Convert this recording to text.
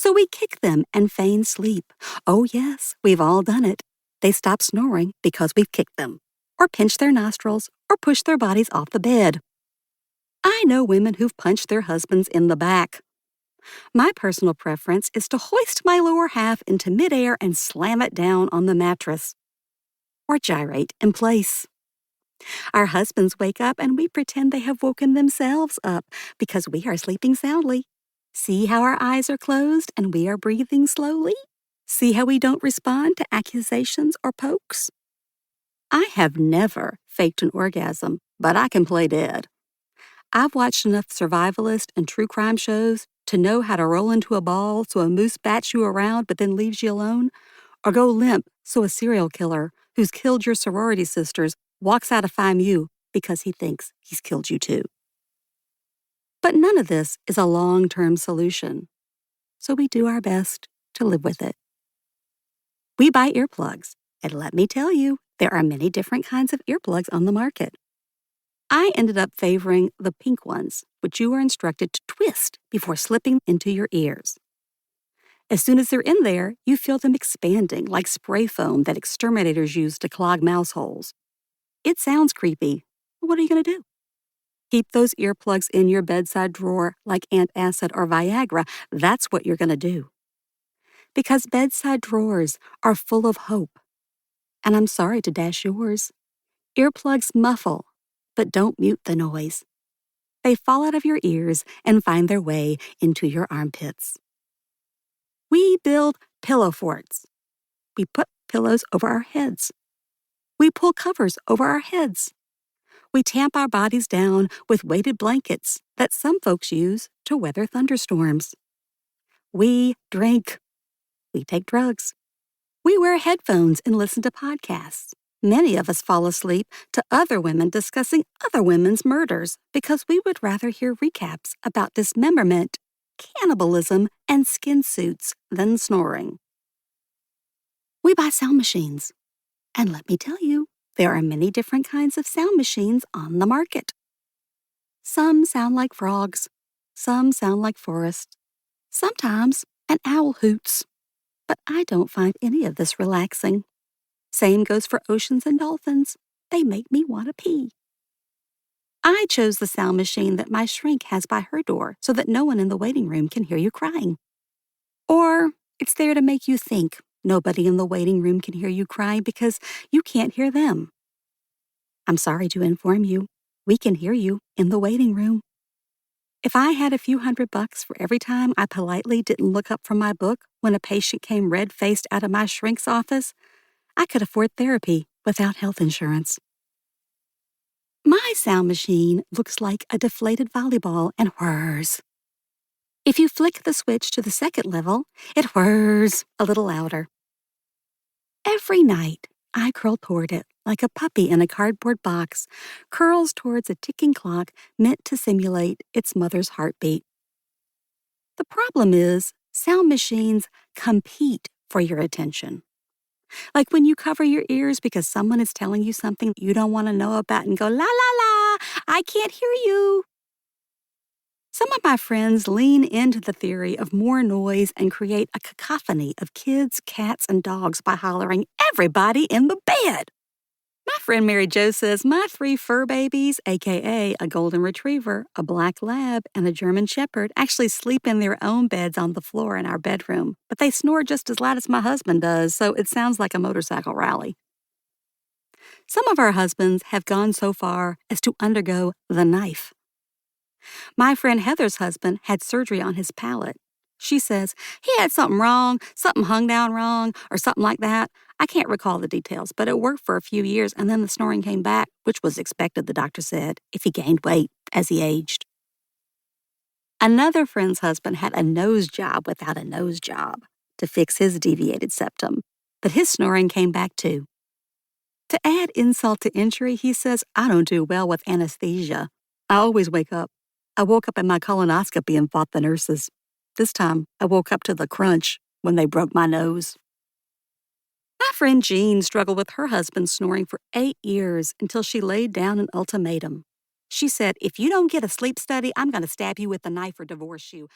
So we kick them and feign sleep. Oh yes, we've all done it. They stop snoring because we've kicked them, or pinched their nostrils, or pushed their bodies off the bed. I know women who've punched their husbands in the back. My personal preference is to hoist my lower half into midair and slam it down on the mattress, or gyrate in place. Our husbands wake up and we pretend they have woken themselves up because we are sleeping soundly. See how our eyes are closed and we are breathing slowly? See how we don't respond to accusations or pokes? I have never faked an orgasm, but I can play dead. I've watched enough survivalist and true crime shows to know how to roll into a ball so a moose bats you around but then leaves you alone, or go limp so a serial killer who's killed your sorority sisters walks out to find you because he thinks he's killed you too. But none of this is a long-term solution, so we do our best to live with it. We buy earplugs, and let me tell you, there are many different kinds of earplugs on the market. I ended up favoring the pink ones, which you are instructed to twist before slipping into your ears. As soon as they're in there, you feel them expanding like spray foam that exterminators use to clog mouse holes. It sounds creepy. What are you going to do? Keep those earplugs in your bedside drawer like antacid or Viagra. That's what you're going to do. Because bedside drawers are full of hope. And I'm sorry to dash yours. Earplugs muffle, but don't mute the noise. They fall out of your ears and find their way into your armpits. We build pillow forts. We put pillows over our heads. We pull covers over our heads. We tamp our bodies down with weighted blankets that some folks use to weather thunderstorms. We drink. We take drugs. We wear headphones and listen to podcasts. Many of us fall asleep to other women discussing other women's murders because we would rather hear recaps about dismemberment, cannibalism, and skin suits than snoring. We buy sound machines. And let me tell you, there are many different kinds of sound machines on the market. Some sound like frogs. Some sound like forests. Sometimes an owl hoots. But I don't find any of this relaxing. Same goes for oceans and dolphins. They make me want to pee. I chose the sound machine that my shrink has by her door so that no one in the waiting room can hear you crying. Or it's there to make you think nobody in the waiting room can hear you crying because you can't hear them. I'm sorry to inform you, we can hear you in the waiting room. If I had a few $100 for every time I politely didn't look up from my book when a patient came red-faced out of my shrink's office, I could afford therapy without health insurance. My sound machine looks like a deflated volleyball and whirs. If you flick the switch to the second level, it whirs a little louder. Every night, I curl toward it like a puppy in a cardboard box curls towards a ticking clock meant to simulate its mother's heartbeat. The problem is, sound machines compete for your attention. Like when you cover your ears because someone is telling you something you don't want to know about and go, la la la, I can't hear you. Some of my friends lean into the theory of more noise and create a cacophony of kids, cats, and dogs by hollering, everybody in the bed. My friend Mary Jo says my 3 fur babies, a.k.a. a golden retriever, a black lab, and a German shepherd, actually sleep in their own beds on the floor in our bedroom, but they snore just as loud as my husband does, so it sounds like a motorcycle rally. Some of our husbands have gone so far as to undergo the knife. My friend Heather's husband had surgery on his palate. She says he had something wrong, something hung down wrong, or something like that. I can't recall the details, but it worked for a few years, and then the snoring came back, which was expected, the doctor said, if he gained weight as he aged. Another friend's husband had a nose job without a nose job to fix his deviated septum, but his snoring came back too. To add insult to injury, he says, I don't do well with anesthesia. I always wake up. I woke up in my colonoscopy and fought the nurses. This time, I woke up to the crunch when they broke my nose. My friend Jean struggled with her husband snoring for 8 years until she laid down an ultimatum. She said, if you don't get a sleep study, I'm going to stab you with a knife or divorce you.